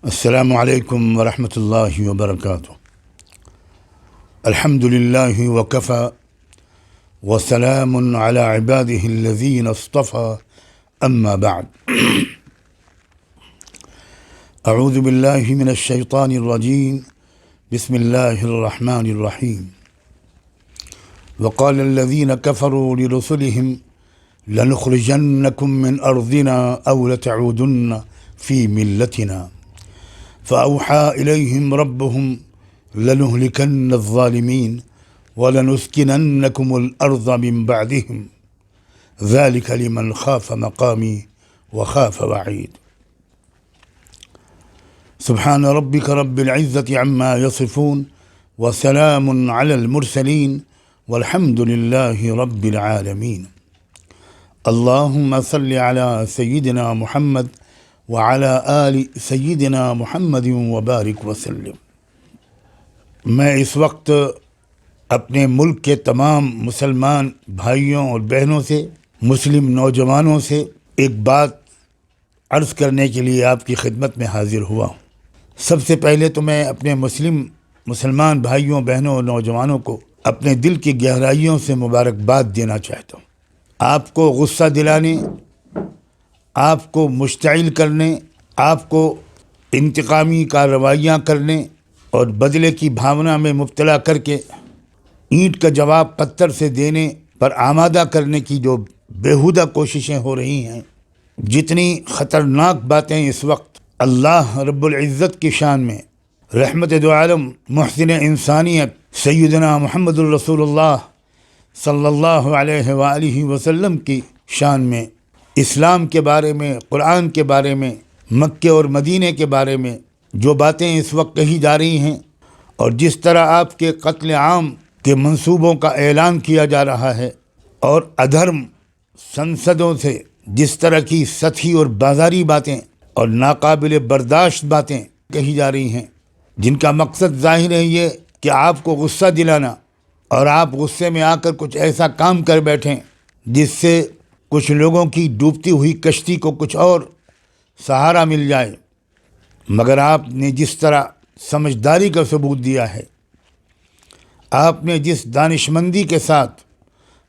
السلام علیکم ورحمۃ اللہ وبرکاتہ۔ الحمد للہ وکفی وسلام علی عبادہ الذین اصطفی اما بعد۔ اعوذ باللہ من الشیطان الرجیم، بسم اللہ الرحمن الرحیم۔ وقال الذین کفروا لرسلهم لنخرجنکم من ارضنا او لتعودن فی ملتنا فأوحى إليهم ربهم لنهلكن الظالمين ولنسكننكم الأرض من بعدهم ذلك لمن خاف مقامي وخاف وعيد۔ سبحان ربك رب العزة عما يصفون وسلام على المرسلين والحمد لله رب العالمين۔ اللهم صل على سيدنا محمد وعلى آل سیدنا محمد وبارک وسلم۔ میں اس وقت اپنے ملک کے تمام مسلمان بھائیوں اور بہنوں سے، مسلم نوجوانوں سے ایک بات عرض کرنے کے لیے آپ کی خدمت میں حاضر ہوا ہوں۔ سب سے پہلے تو میں اپنے مسلمان بھائیوں بہنوں اور نوجوانوں کو اپنے دل کی گہرائیوں سے مبارکباد دینا چاہتا ہوں۔ آپ کو غصہ دلانے، آپ کو مشتعل کرنے، آپ کو انتقامی کارروائیاں کرنے اور بدلے کی بھاونا میں مبتلا کر کے اینٹ کا جواب پتھر سے دینے پر آمادہ کرنے کی جو بیہودہ کوششیں ہو رہی ہیں، جتنی خطرناک باتیں اس وقت اللہ رب العزت کی شان میں، رحمت دو عالم محسن انسانیت سیدنا محمد الرسول اللہ صلی اللہ علیہ وآلہ وسلم کی شان میں، اسلام کے بارے میں، قرآن کے بارے میں، مکے اور مدینے کے بارے میں جو باتیں اس وقت کہی جا رہی ہیں، اور جس طرح آپ کے قتل عام کے منصوبوں کا اعلان کیا جا رہا ہے، اور ادھرم سنسدوں سے جس طرح کی سطحی اور بازاری باتیں اور ناقابل برداشت باتیں کہی جا رہی ہیں، جن کا مقصد ظاہر ہے یہ کہ آپ کو غصہ دلانا اور آپ غصے میں آ کر کچھ ایسا کام کر بیٹھیں جس سے کچھ لوگوں کی ڈوبتی ہوئی کشتی کو کچھ اور سہارا مل جائے۔ مگر آپ نے جس طرح سمجھداری کا ثبوت دیا ہے، آپ نے جس دانشمندی کے ساتھ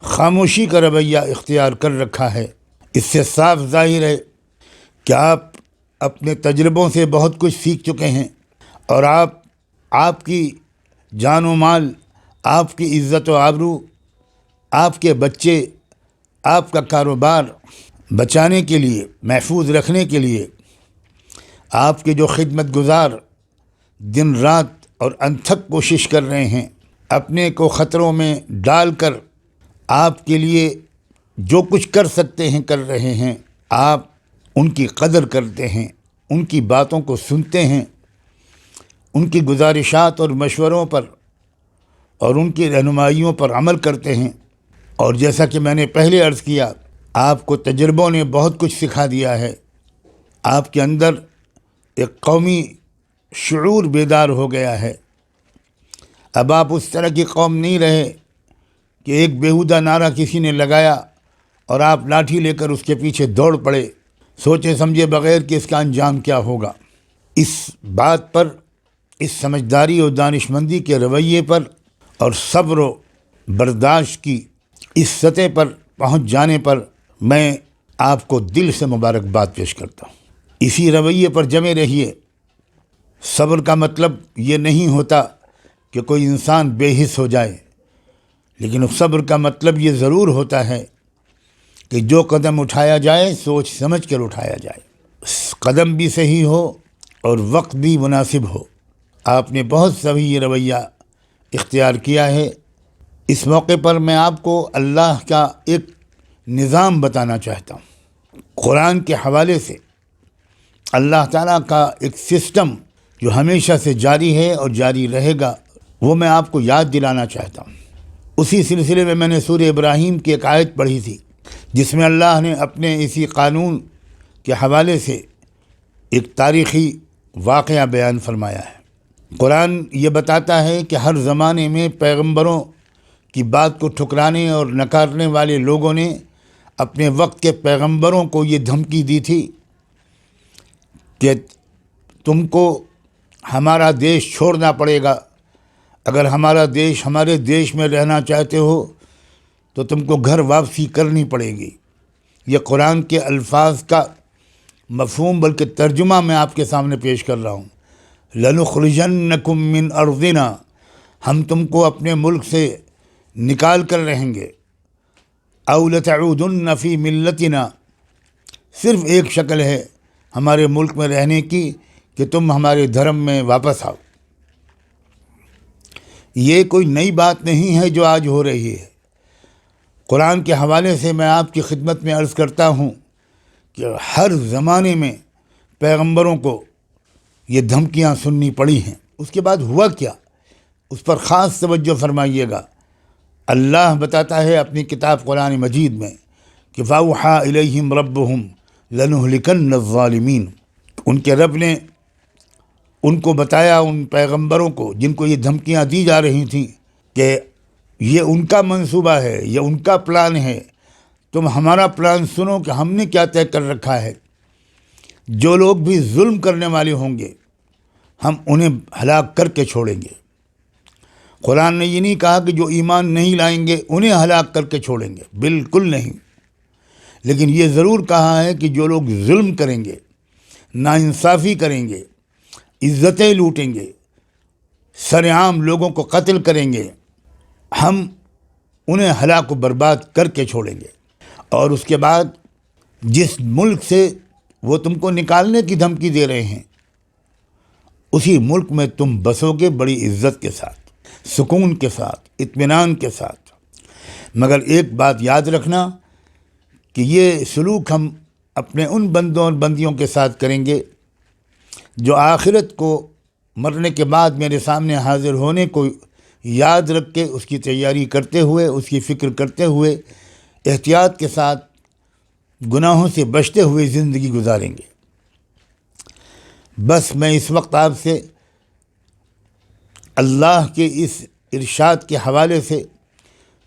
خاموشی کا رویہ اختیار کر رکھا ہے، اس سے صاف ظاہر ہے کہ آپ اپنے تجربوں سے بہت کچھ سیکھ چکے ہیں، اور آپ کی جان و مال، آپ کی عزت و آبرو، آپ کے بچے، آپ کا کاروبار بچانے کے لیے، محفوظ رکھنے کے لیے آپ کے جو خدمت گزار دن رات اور انتھک کوشش کر رہے ہیں، اپنے کو خطروں میں ڈال کر آپ کے لیے جو کچھ کر سکتے ہیں کر رہے ہیں، آپ ان کی قدر کرتے ہیں، ان کی باتوں کو سنتے ہیں، ان کی گزارشات اور مشوروں پر اور ان کی رہنمائیوں پر عمل کرتے ہیں۔ اور جیسا کہ میں نے پہلے عرض کیا، آپ کو تجربوں نے بہت کچھ سکھا دیا ہے، آپ کے اندر ایک قومی شعور بیدار ہو گیا ہے۔ اب آپ اس طرح کی قوم نہیں رہے کہ ایک بیہودہ نعرہ کسی نے لگایا اور آپ لاٹھی لے کر اس کے پیچھے دوڑ پڑے، سوچے سمجھے بغیر کہ اس کا انجام کیا ہوگا۔ اس بات پر، اس سمجھداری اور دانشمندی کے رویے پر اور صبر و برداشت کی اس سطح پر پہنچ جانے پر میں آپ کو دل سے مبارکباد پیش کرتا ہوں۔ اسی رویے پر جمے رہیے۔ صبر کا مطلب یہ نہیں ہوتا کہ کوئی انسان بے حس ہو جائے، لیکن صبر کا مطلب یہ ضرور ہوتا ہے کہ جو قدم اٹھایا جائے سوچ سمجھ کر اٹھایا جائے، قدم بھی صحیح ہو اور وقت بھی مناسب ہو۔ آپ نے بہت صحیح یہ رویہ اختیار کیا ہے۔ اس موقع پر میں آپ کو اللہ کا ایک نظام بتانا چاہتا ہوں۔ قرآن کے حوالے سے اللہ تعالیٰ کا ایک سسٹم جو ہمیشہ سے جاری ہے اور جاری رہے گا، وہ میں آپ کو یاد دلانا چاہتا ہوں۔ اسی سلسلے میں نے سورہ ابراہیم کی ایک آیت پڑھی تھی، جس میں اللہ نے اپنے اسی قانون کے حوالے سے ایک تاریخی واقعہ بیان فرمایا ہے۔ قرآن یہ بتاتا ہے کہ ہر زمانے میں پیغمبروں کی بات کو ٹھکرانے اور نکارنے والے لوگوں نے اپنے وقت کے پیغمبروں کو یہ دھمکی دی تھی کہ تم کو ہمارا دیش چھوڑنا پڑے گا، اگر ہمارے دیش میں رہنا چاہتے ہو تو تم کو گھر واپسی کرنی پڑے گی۔ یہ قرآن کے الفاظ کا مفہوم بلکہ ترجمہ میں آپ کے سامنے پیش کر رہا ہوں۔ لَنُخْرِجَنَّكُم مِّنْ أَرْضِنَا، ہم تم کو اپنے ملک سے نکال کر رہیں گے۔ أَوْ لَتَعُودُنَّ فِي مِلَّتِنَا، صرف ایک شکل ہے ہمارے ملک میں رہنے کی کہ تم ہمارے دھرم میں واپس آؤ۔ یہ کوئی نئی بات نہیں ہے جو آج ہو رہی ہے۔ قرآن کے حوالے سے میں آپ کی خدمت میں عرض کرتا ہوں کہ ہر زمانے میں پیغمبروں کو یہ دھمکیاں سننی پڑی ہیں۔ اس کے بعد ہوا کیا، اس پر خاص توجہ فرمائیے گا۔ اللہ بتاتا ہے اپنی کتاب قرآن مجید میں کہ فَأَوْحَىٰ إِلَيْهِمْ رَبُّهُمْ لَنُهْلِكَنَّ الظَّالِمِينَ، ان کے رب نے ان کو بتایا، ان پیغمبروں کو جن کو یہ دھمکیاں دی جا رہی تھیں کہ یہ ان کا منصوبہ ہے، یہ ان کا پلان ہے، تم ہمارا پلان سنو کہ ہم نے کیا طے کر رکھا ہے۔ جو لوگ بھی ظلم کرنے والے ہوں گے ہم انہیں ہلاک کر کے چھوڑیں گے۔ قرآن نے یہ نہیں کہا کہ جو ایمان نہیں لائیں گے انہیں ہلاک کر کے چھوڑیں گے، بالکل نہیں، لیکن یہ ضرور کہا ہے کہ جو لوگ ظلم کریں گے، ناانصافی کریں گے، عزتیں لوٹیں گے، سرعام لوگوں کو قتل کریں گے، ہم انہیں ہلاک و برباد کر کے چھوڑیں گے۔ اور اس کے بعد جس ملک سے وہ تم کو نکالنے کی دھمکی دے رہے ہیں اسی ملک میں تم بسو گے بڑی عزت کے ساتھ، سکون کے ساتھ، اطمینان کے ساتھ۔ مگر ایک بات یاد رکھنا کہ یہ سلوک ہم اپنے ان بندوں اور بندیوں کے ساتھ کریں گے جو آخرت کو مرنے کے بعد میرے سامنے حاضر ہونے کو یاد رکھ کے اس کی تیاری کرتے ہوئے، اس کی فکر کرتے ہوئے، احتیاط کے ساتھ گناہوں سے بچتے ہوئے زندگی گزاریں گے۔ بس میں اس وقت آپ سے اللہ کے اس ارشاد کے حوالے سے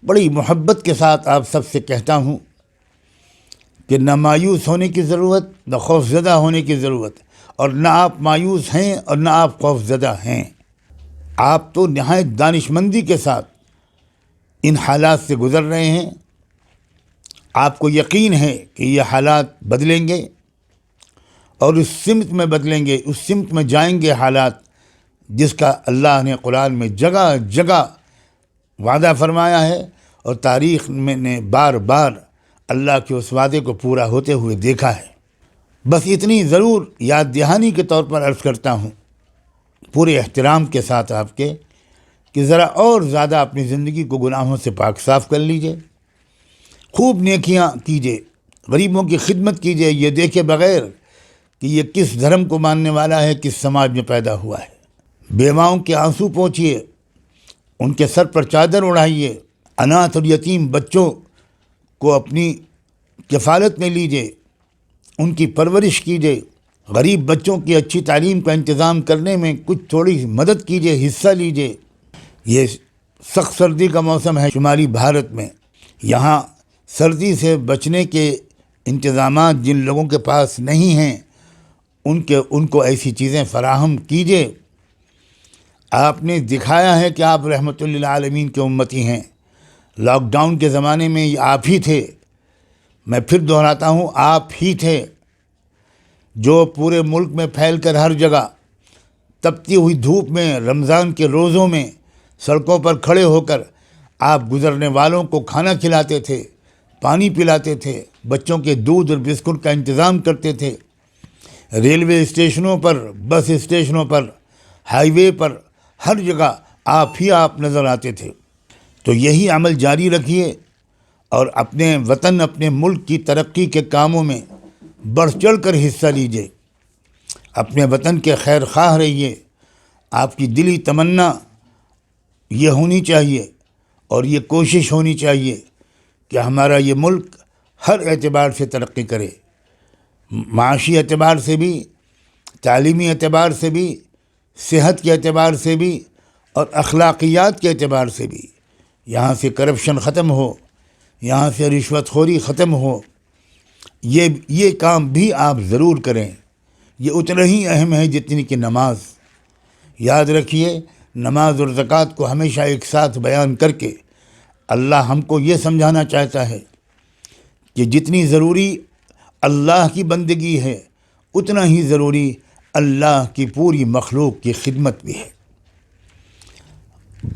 بڑی محبت کے ساتھ آپ سب سے کہتا ہوں کہ نہ مایوس ہونے کی ضرورت، نہ خوف زدہ ہونے کی ضرورت، اور نہ آپ مایوس ہیں اور نہ آپ خوف زدہ ہیں۔ آپ تو نہایت دانش مندی کے ساتھ ان حالات سے گزر رہے ہیں۔ آپ کو یقین ہے کہ یہ حالات بدلیں گے اور اس سمت میں بدلیں گے، اس سمت میں جائیں گے حالات جس کا اللہ نے قرآن میں جگہ جگہ وعدہ فرمایا ہے، اور تاریخ میں نے بار بار اللہ کے اس وعدے کو پورا ہوتے ہوئے دیکھا ہے۔ بس اتنی ضرور یاد دہانی کے طور پر عرض کرتا ہوں پورے احترام کے ساتھ آپ کے کہ ذرا اور زیادہ اپنی زندگی کو گناہوں سے پاک صاف کر لیجئے، خوب نیکیاں کیجئے، غریبوں کی خدمت کیجئے، یہ دیکھے بغیر کہ یہ کس دھرم کو ماننے والا ہے، کس سماج میں پیدا ہوا ہے۔ بیواؤں کے آنسو پوچھیے، ان کے سر پر چادر اڑھائیے، اناتھ اور یتیم بچوں کو اپنی کفالت میں لیجئے، ان کی پرورش کیجئے، غریب بچوں کی اچھی تعلیم کا انتظام کرنے میں کچھ تھوڑی مدد کیجئے، حصہ لیجئے۔ یہ سخت سردی کا موسم ہے شمالی بھارت میں، یہاں سردی سے بچنے کے انتظامات جن لوگوں کے پاس نہیں ہیں ان کو ایسی چیزیں فراہم کیجئے۔ آپ نے دکھایا ہے کہ آپ رحمت للعالمین کے امتی ہیں۔ لاک ڈاؤن کے زمانے میں یہ آپ ہی تھے، میں پھر دہراتا ہوں آپ ہی تھے جو پورے ملک میں پھیل کر ہر جگہ تپتی ہوئی دھوپ میں رمضان کے روزوں میں سڑکوں پر کھڑے ہو کر آپ گزرنے والوں کو کھانا کھلاتے تھے، پانی پلاتے تھے، بچوں کے دودھ اور بسکٹ کا انتظام کرتے تھے، ریلوے اسٹیشنوں پر، بس اسٹیشنوں پر، ہائی وے پر، ہر جگہ آپ ہی آپ نظر آتے تھے۔ تو یہی عمل جاری رکھیے اور اپنے وطن، اپنے ملک کی ترقی کے کاموں میں بڑھ چڑھ کر حصہ لیجیے، اپنے وطن کے خیر خواہ رہیے۔ آپ کی دلی تمنا یہ ہونی چاہیے اور یہ کوشش ہونی چاہیے کہ ہمارا یہ ملک ہر اعتبار سے ترقی کرے، معاشی اعتبار سے بھی، تعلیمی اعتبار سے بھی، صحت کے اعتبار سے بھی اور اخلاقیات کے اعتبار سے بھی۔ یہاں سے کرپشن ختم ہو، یہاں سے رشوت خوری ختم ہو۔ یہ کام بھی آپ ضرور کریں، یہ اتنا ہی اہم ہے جتنی کہ نماز۔ یاد رکھیے، نماز اور زکوٰۃ کو ہمیشہ ایک ساتھ بیان کر کے اللہ ہم کو یہ سمجھانا چاہتا ہے کہ جتنی ضروری اللہ کی بندگی ہے اتنا ہی ضروری اللہ کی پوری مخلوق کی خدمت بھی ہے۔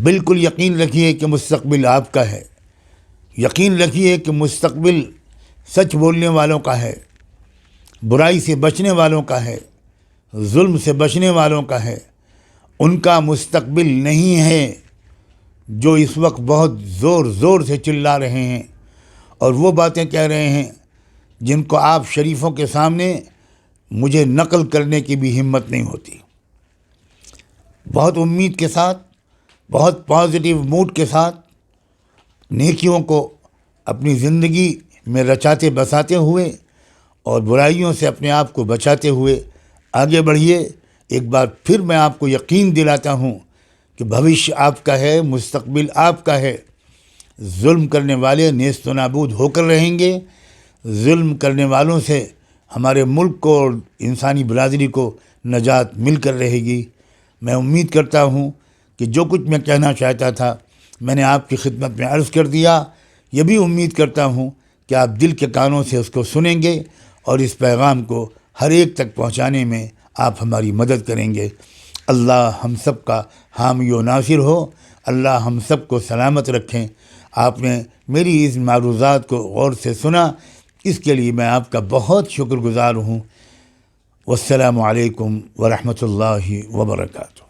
بالکل یقین رکھیے کہ مستقبل آپ کا ہے، یقین رکھیے کہ مستقبل سچ بولنے والوں کا ہے، برائی سے بچنے والوں کا ہے، ظلم سے بچنے والوں کا ہے۔ ان کا مستقبل نہیں ہے جو اس وقت بہت زور زور سے چلا رہے ہیں اور وہ باتیں کہہ رہے ہیں جن کو آپ شریفوں کے سامنے مجھے نقل کرنے کی بھی ہمت نہیں ہوتی۔ بہت امید کے ساتھ، بہت پازیٹیو موڈ کے ساتھ نیکیوں کو اپنی زندگی میں رچاتے بساتے ہوئے اور برائیوں سے اپنے آپ کو بچاتے ہوئے آگے بڑھیے۔ ایک بار پھر میں آپ کو یقین دلاتا ہوں کہ بھوشیہ آپ کا ہے، مستقبل آپ کا ہے۔ ظلم کرنے والے نیست و نابود ہو کر رہیں گے۔ ظلم کرنے والوں سے ہمارے ملک کو اور انسانی برادری کو نجات مل کر رہے گی۔ میں امید کرتا ہوں کہ جو کچھ میں کہنا چاہتا تھا میں نے آپ کی خدمت میں عرض کر دیا۔ یہ بھی امید کرتا ہوں کہ آپ دل کے کانوں سے اس کو سنیں گے اور اس پیغام کو ہر ایک تک پہنچانے میں آپ ہماری مدد کریں گے۔ اللہ ہم سب کا حامی و ناصر ہو، اللہ ہم سب کو سلامت رکھیں۔ آپ نے میری اس معروضات کو غور سے سنا، اس کے لیے میں آپ کا بہت شکر گزار ہوں۔ والسلام علیکم ورحمۃ اللہ وبرکاتہ۔